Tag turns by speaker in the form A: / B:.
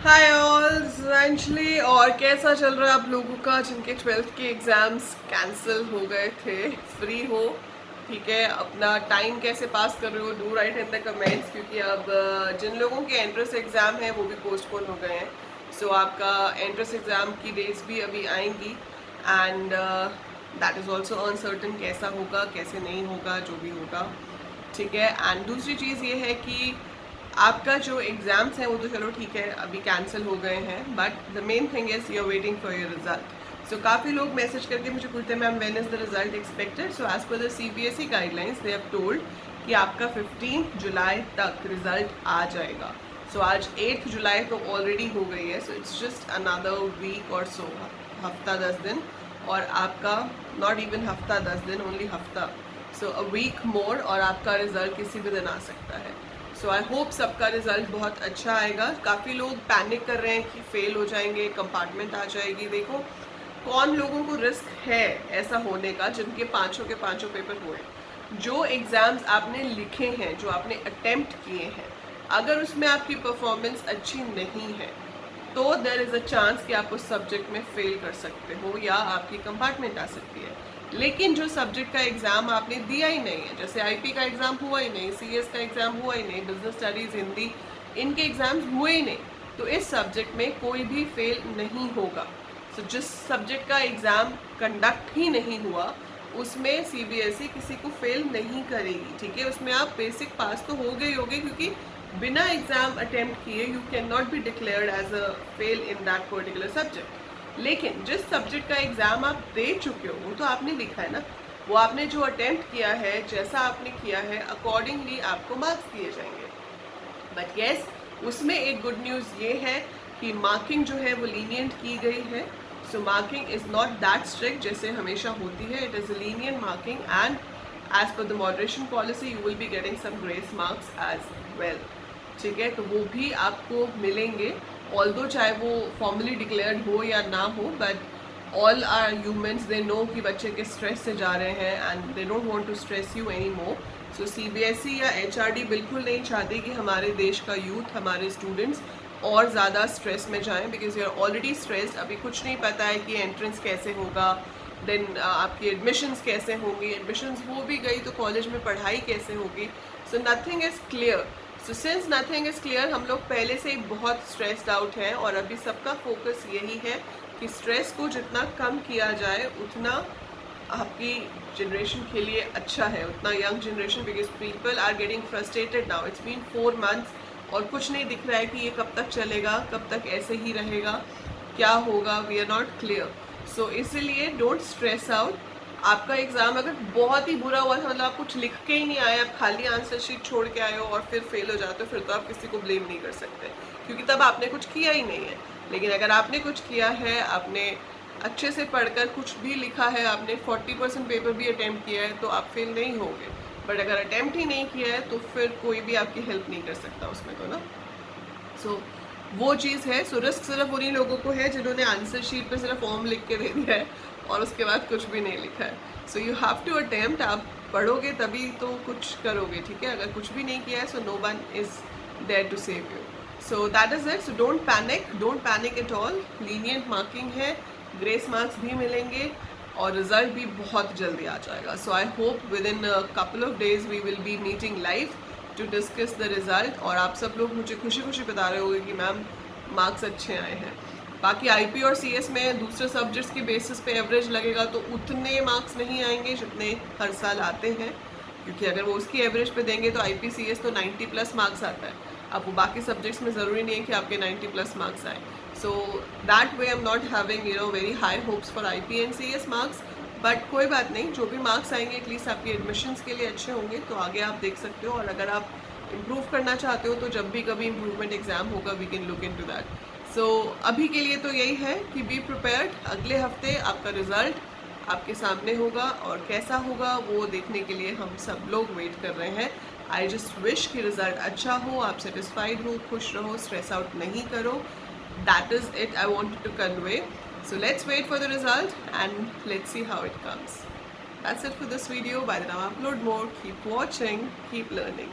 A: Hi all एंजली। और कैसा चल रहा है आप लोगों का जिनके 12th के एग्ज़ाम्स कैंसिल हो गए थे? फ्री हो, ठीक है, अपना टाइम कैसे पास कर रहे हो, do right in the comments, क्योंकि अब जिन लोगों के एंट्रेंस एग्ज़ाम है वो भी पोस्टपोन हो गए हैं। सो आपका एंट्रेंस एग्ज़ाम की डेट्स भी अभी आएंगी and that is also uncertain, कैसा होगा कैसे नहीं होगा, जो भी होगा, ठीक है। एंड दूसरी चीज़ ये है कि आपका जो एग्ज़ाम्स हैं वो तो चलो ठीक है अभी कैंसिल हो गए हैं, but the main thing is you are waiting for your result. So काफ़ी लोग मैसेज करके मुझे पूछते हैं ma'am when is the result expected. So as per the CBSE guidelines they have told कि आपका 15 जुलाई तक रिजल्ट आ जाएगा। सो आज 8 जुलाई तो ऑलरेडी हो गई है, so it's just another week और सो, हफ्ता 10 दिन, और आपका नॉट इवन हफ्ता 10 दिन, ओनली हफ्ता, सो अ वीक मोर, और आपका रिजल्ट किसी भी दिन आ सकता है। सो आई होप सबका रिजल्ट बहुत अच्छा आएगा। काफ़ी लोग पैनिक कर रहे हैं कि फेल हो जाएंगे, कंपार्टमेंट आ जाएगी। देखो कौन लोगों को रिस्क है ऐसा होने का जिनके पाँचों के पाँचों पेपर हुए। जो एग्ज़ाम्स आपने लिखे हैं, जो आपने अटेम्प्ट किए हैं, अगर उसमें आपकी परफॉर्मेंस अच्छी नहीं है तो देर इज़ अ चांस कि आप उस सब्जेक्ट में फेल कर सकते हो या आपकी कंपार्टमेंट आ सकती है। लेकिन जो सब्जेक्ट का एग्ज़ाम आपने दिया ही नहीं है, जैसे IP का एग्ज़ाम हुआ ही नहीं, CS का एग्ज़ाम हुआ ही नहीं, बिजनेस स्टडीज़, हिंदी, इनके एग्ज़ाम्स हुए ही नहीं, तो इस सब्जेक्ट में कोई भी फेल नहीं होगा। तो जिस सब्जेक्ट का एग्ज़ाम कंडक्ट ही नहीं हुआ उसमें CBSE किसी को फेल नहीं करेगी, ठीक है। उसमें आप बेसिक पास तो हो गए होगे, क्योंकि बिना एग्ज़ाम अटेम्प्ट किए you can not be declared as a fail in that particular subject. लेकिन जिस सब्जेक्ट का एग्ज़ाम आप दे चुके हो वो तो आपने लिखा है ना, वो आपने जो अटेम्प्ट किया है, जैसा आपने किया है, अकॉर्डिंगली आपको मार्क्स दिए जाएंगे। बट येस, उसमें एक गुड न्यूज़ ये है कि मार्किंग जो है वो लीनियंट की गई है। So marking is not that strict जैसे हमेशा होती है, it is a lenient marking and as per the moderation policy you will be getting some grace marks as well, ठीक है। तो वो भी आपको मिलेंगे, ऑल्दो चाहे वो फॉर्मली डिक्लेयर्ड हो या ना हो, but all are humans, they know कि बच्चे के स्ट्रेस से जा रहे हैं and they don't want to stress you any more. So CBSE या HRD बिल्कुल नहीं चाहती कि हमारे देश का यूथ, हमारे स्टूडेंट्स और ज़्यादा स्ट्रेस में जाएं, because you are already stressed. अभी कुछ नहीं पता है कि एंट्रेंस कैसे होगा, देन आपकी एडमिशन्स कैसे होंगी, एडमिशन्स हो भी गई तो कॉलेज में पढ़ाई कैसे होगी। So nothing is clear. So since nothing is clear, हम लोग पहले से ही बहुत स्ट्रेस्ड आउट हैं, और अभी सबका फोकस यही है कि स्ट्रेस को जितना कम किया जाए उतना आपकी जनरेशन के लिए अच्छा है, उतना young generation, because people are getting frustrated now. It's been 4 months और कुछ नहीं दिख रहा है कि ये कब तक चलेगा, कब तक ऐसे ही रहेगा, क्या होगा, वी आर नॉट क्लियर। सो इसीलिए डोंट स्ट्रेस आउट। आपका एग्ज़ाम अगर बहुत ही बुरा हुआ था, मतलब आप कुछ लिख के ही नहीं आए, आप खाली आंसर शीट छोड़ के आए हो और फिर फेल हो जाते हो, फिर तो आप किसी को ब्लेम नहीं कर सकते, क्योंकि तब आपने कुछ किया ही नहीं है। लेकिन अगर आपने कुछ किया है, आपने अच्छे से पढ़कर कुछ भी लिखा है, आपने 40% पेपर भी अटैम्प्ट किया है, तो आप फेल नहीं होंगे। बट अगर अटैम्प्ट ही नहीं किया है तो फिर कोई भी आपकी हेल्प नहीं कर सकता उसमें, तो ना। सो वो चीज़ है। सो रिस्क सिर्फ उन्हीं लोगों को है जिन्होंने आंसर शीट पे सिर्फ फॉर्म लिख के दे दिया है और उसके बाद कुछ भी नहीं लिखा है। So you have to attempt, आप पढ़ोगे तभी तो कुछ करोगे, ठीक है। अगर कुछ भी नहीं किया है, so no one is there to save you. So that is it. So don't panic at all. Lenient marking है, ग्रेस मार्क्स भी मिलेंगे और रिजल्ट भी बहुत जल्दी आ जाएगा। So I hope within couple of days we will be meeting live to discuss the result. और आप सब लोग मुझे खुशी खुशी बता रहे होंगे कि मैम मार्क्स अच्छे आए हैं। बाकी IP और CS में दूसरे सब्जेक्ट्स की बेसिस पे एवरेज लगेगा तो उतने मार्क्स नहीं आएंगे जितने हर साल आते हैं, क्योंकि अगर वो उसकी एवरेज पे देंगे तो IP CS तो 90+ मार्क्स आता है। अब वो बाकी सब्जेक्ट्स में ज़रूरी नहीं है कि आपके 90+ मार्क्स आए। So that way I am not having very high hopes for IP and CS marks. But कोई बात नहीं, जो भी मार्क्स आएंगे एटलीस्ट आपकी एडमिशन्स के लिए अच्छे होंगे, तो आगे आप देख सकते हो। और अगर आप इम्प्रूव करना चाहते हो तो जब भी कभी इम्प्रूवमेंट एग्ज़ाम होगा we can look into that. सो अभी के लिए तो यही है कि बी प्रिपेयर्ड। अगले हफ्ते आपका रिज़ल्ट आपके सामने होगा और कैसा होगा वो देखने के लिए हम सब लोग वेट कर रहे हैं। आई जस्ट विश कि रिज़ल्ट अच्छा हो, आप सेटिस्फाइड हो, खुश रहो, स्ट्रेस आउट नहीं करो। That is it I want to convey. So let's wait for the result and let's see how it comes. That's it for this video. By the time I upload more, keep watching, keep learning.